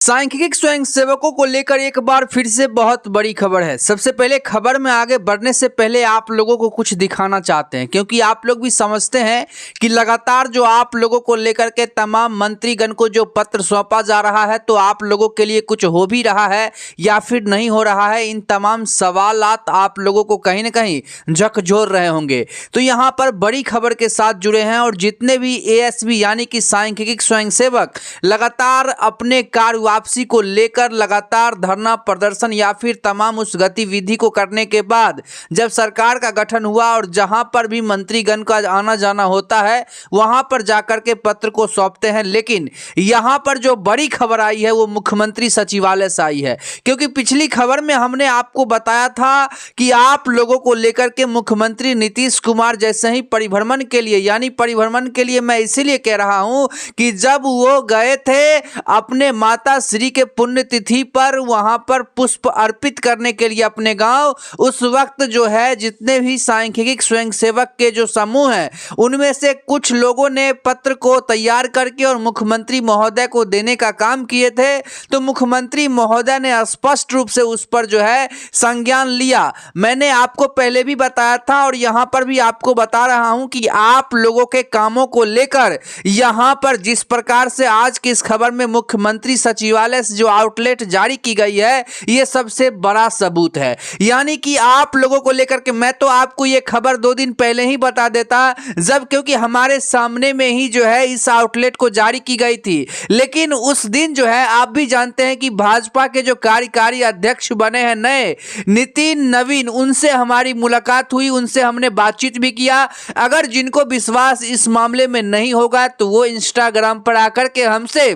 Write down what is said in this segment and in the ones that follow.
सांख्यिकी स्वयंसेवकों को लेकर एक बार फिर से बहुत बड़ी खबर है। सबसे पहले खबर में आगे बढ़ने से पहले आप लोगों को कुछ दिखाना चाहते हैं, क्योंकि आप लोग भी समझते हैं कि लगातार जो आप लोगों को लेकर के तमाम मंत्रीगण को जो पत्र सौंपा जा रहा है, तो आप लोगों के लिए कुछ हो भी रहा है या फिर नहीं हो रहा है। इन तमाम सवालात आप लोगों को कहीं ना कहीं झकझोर रहे होंगे। तो यहाँ पर बड़ी खबर के साथ जुड़े हैं और जितने भी एएसबी यानी कि सांख्यिकी स्वयंसेवक लगातार अपने कार्य वापसी को लेकर लगातार धरना प्रदर्शन या फिर तमाम उस गतिविधि को करने के बाद जब सरकार का गठन हुआ और जहां पर भी मंत्रीगण का आना जाना होता है वहां पर जाकर के पत्र को सौंपते हैं। लेकिन यहां पर जो बड़ी खबर आई है वो मुख्यमंत्री सचिवालय से आई है, क्योंकि पिछली खबर में हमने आपको बताया था कि आप लोगों को लेकर के मुख्यमंत्री नीतीश कुमार जैसे ही परिभ्रमण के लिए, यानी परिभ्रमण के लिए मैं इसीलिए कह रहा हूं कि जब वो गए थे अपने माता श्री के पुण्यतिथि पर वहां पर पुष्प अर्पित करने के लिए अपने गांव, उस वक्त जो है जितने भी सांख्यिकी स्वयंसेवक के जो समूह हैं उनमें से कुछ लोगों ने पत्र को तैयार करके और मुख्यमंत्री महोदय को देने का काम किए थे। तो मुख्यमंत्री महोदय ने स्पष्ट रूप से उस पर जो है संज्ञान लिया। मैंने आपको पहले भी बताया था और यहां पर भी आपको बता रहा हूं कि आप लोगों के कामों को लेकर यहां पर जिस प्रकार से आज की इस खबर में मुख्यमंत्री सचिवालय से जो आउटलेट जारी की गई है, यह सबसे बड़ा सबूत है। यानी कि आप लोगों को लेकर के मैं तो आपको यह खबर 2 दिन पहले ही बता देता, जब क्योंकि हमारे सामने में ही जो है इस आउटलेट को जारी की गई थी। लेकिन उस दिन जो है आप भी जानते हैं कि भाजपा के जो कार्यकारी अध्यक्ष बने हैं नए नितिन नवीन, उनसे हमारी मुलाकात हुई, उनसे हमने बातचीत भी किया। अगर जिनको विश्वास इस मामले में नहीं होगा तो वो इंस्टाग्राम पर आकर के हमसे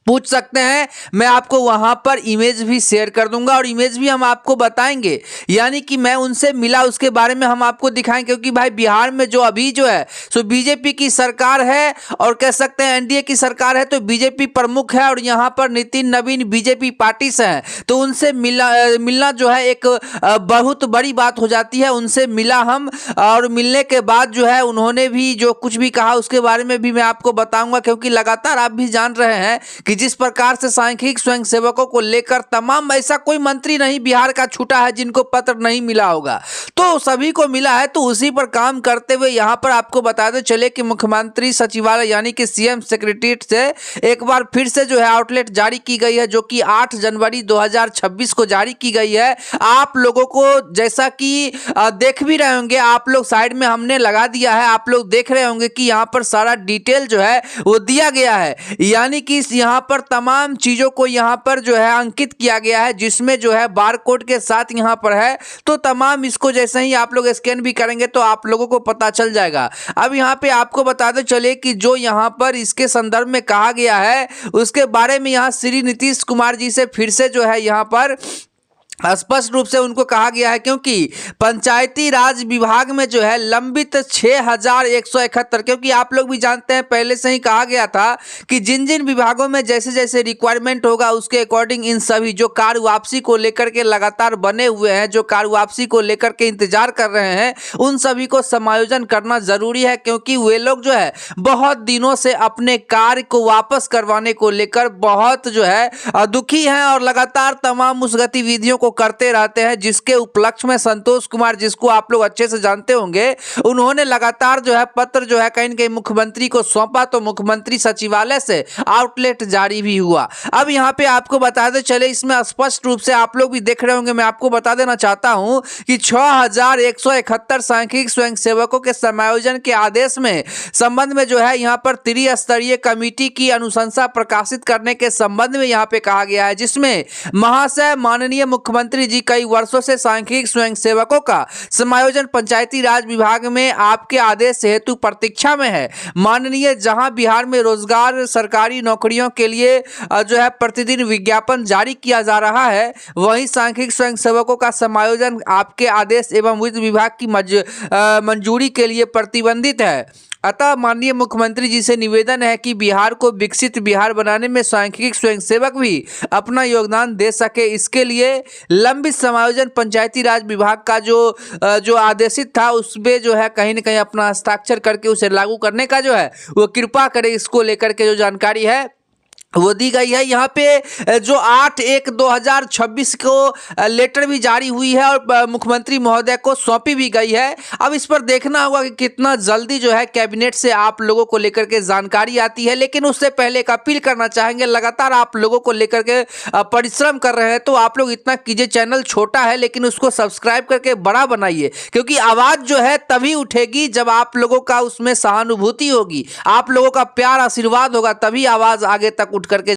पूछ सकते हैं। मैं आपको वहां पर इमेज भी शेयर कर दूंगा और इमेज भी हम आपको बताएंगे। यानी कि मैं उनसे मिला, उसके बारे में हम आपको दिखाएंगे, क्योंकि भाई बिहार में जो अभी जो है सो बीजेपी की सरकार है और कह सकते हैं एनडीए की सरकार है, तो बीजेपी प्रमुख है और यहां पर नितिन नवीन बीजेपी पार्टी से हैं। तो उनसे मिलना जो है एक बहुत बड़ी बात हो जाती है। उनसे मिला हम और मिलने के बाद जो है उन्होंने भी जो कुछ भी कहा उसके बारे में भी मैं आपको बताऊंगा, क्योंकि लगातार आप भी जान रहे हैं कि जिस प्रकार से सांख्यिकी स्वयंसेवकों को लेकर तमाम ऐसा कोई मंत्री नहीं बिहार का छूटा है जिनको पत्र नहीं मिला होगा, तो सभी को मिला है। तो उसी पर काम करते हुए यहां पर आपको बताते चले कि मुख्यमंत्री सचिवालय यानी कि सीएम सेक्रेटरीट से एक बार फिर से जो है आउटलेट जारी की गई है, जो कि 8 जनवरी 2026 को जारी की गई है। आप लोगों को जैसा कि देख भी रहे होंगे, आप लोग साइड में हमने लगा दिया है, आप लोग देख रहे होंगे कि यहां पर सारा डिटेल जो है वो दिया गया है। यानी कि यहां पर तमाम चीजों को यहां पर जो है अंकित किया गया है, जिसमें जो है बार कोड के साथ यहां पर है। तो तमाम इसको जैसे ही आप लोग स्कैन भी करेंगे तो आप लोगों को पता चल जाएगा। अब यहां पे आपको बताते चले कि जो यहां पर इसके संदर्भ में कहा गया है उसके बारे में यहां श्री नीतीश कुमार जी से फिर से जो है यहां पर स्पष्ट रूप से उनको कहा गया है, क्योंकि पंचायती राज विभाग में जो है लंबित 6171, क्योंकि आप लोग भी जानते हैं पहले से ही कहा गया था कि जिन जिन विभागों में जैसे जैसे रिक्वायरमेंट होगा उसके अकॉर्डिंग इन सभी जो कार्य वापसी को लेकर के लगातार बने हुए हैं, जो कार्य वापसी को लेकर के इंतजार कर रहे हैं, उन सभी को समायोजन करना जरूरी है। क्योंकि वे लोग जो है बहुत दिनों से अपने कार्य को वापस करवाने को लेकर बहुत जो है दुखी हैं और लगातार तमाम उस गतिविधियों को करते रहते हैं, जिसके उपलक्ष्य में संतोष कुमार, जिसको आप लोग अच्छे से जानते होंगे, उन्होंने लगातार जो है पत्र जो है कहीं न कहीं मुख्यमंत्री को सौंपा। तो मुख्यमंत्री सचिवालय से आउटलेट जारी भी हुआ। अब यहां पे आपको बताते चले, इसमें स्पष्ट रूप से आप लोग भी देख रहे होंगे, मैं आपको बता देना चाहता हूं कि 6171 सांख्यिकी स्वयंसेवकों के समायोजन के आदेश में संबंध में जो है यहां पर त्रिस्तरीय कमेटी की अनुशंसा प्रकाशित करने के संबंध में यहां पे कहा गया है, जिसमें महाशय माननीय मुख्यमंत्री जी कई वर्षों से सांख्यिकी स्वयंसेवकों का समायोजन पंचायती राज विभाग में आपके आदेश हेतु प्रतीक्षा में है। माननीय, जहां बिहार में रोजगार सरकारी नौकरियों के लिए जो है प्रतिदिन विज्ञापन जारी किया जा रहा है, वहीं सांख्यिकी स्वयंसेवकों का समायोजन आपके आदेश एवं वित्त विभाग की मंजूरी के लिए प्रतिबंधित है। अतः माननीय मुख्यमंत्री जी से निवेदन है कि बिहार को विकसित बिहार बनाने में सांख्यिकी स्वयंसेवक भी अपना योगदान दे सके। इसके लिए लंबित समायोजन पंचायती राज विभाग का जो आदेशित था उसमें जो है कहीं न कहीं अपना हस्ताक्षर करके उसे लागू करने का जो है वो कृपा करें। इसको लेकर के जो जानकारी है वो दी गई है। यहाँ पे जो 8/1/2026 को लेटर भी जारी हुई है और मुख्यमंत्री महोदय को सौंपी भी गई है। अब इस पर देखना होगा कि कितना जल्दी जो है कैबिनेट से आप लोगों को लेकर के जानकारी आती है। लेकिन उससे पहले एक अपील करना चाहेंगे, लगातार आप लोगों को लेकर के परिश्रम कर रहे हैं, तो आप लोग इतना कीजिए, चैनल छोटा है लेकिन उसको सब्सक्राइब करके बड़ा बनाइए, क्योंकि आवाज़ जो है तभी उठेगी जब आप लोगों का उसमें सहानुभूति होगी, आप लोगों का प्यार आशीर्वाद होगा, तभी आवाज़ आगे तक उठ करके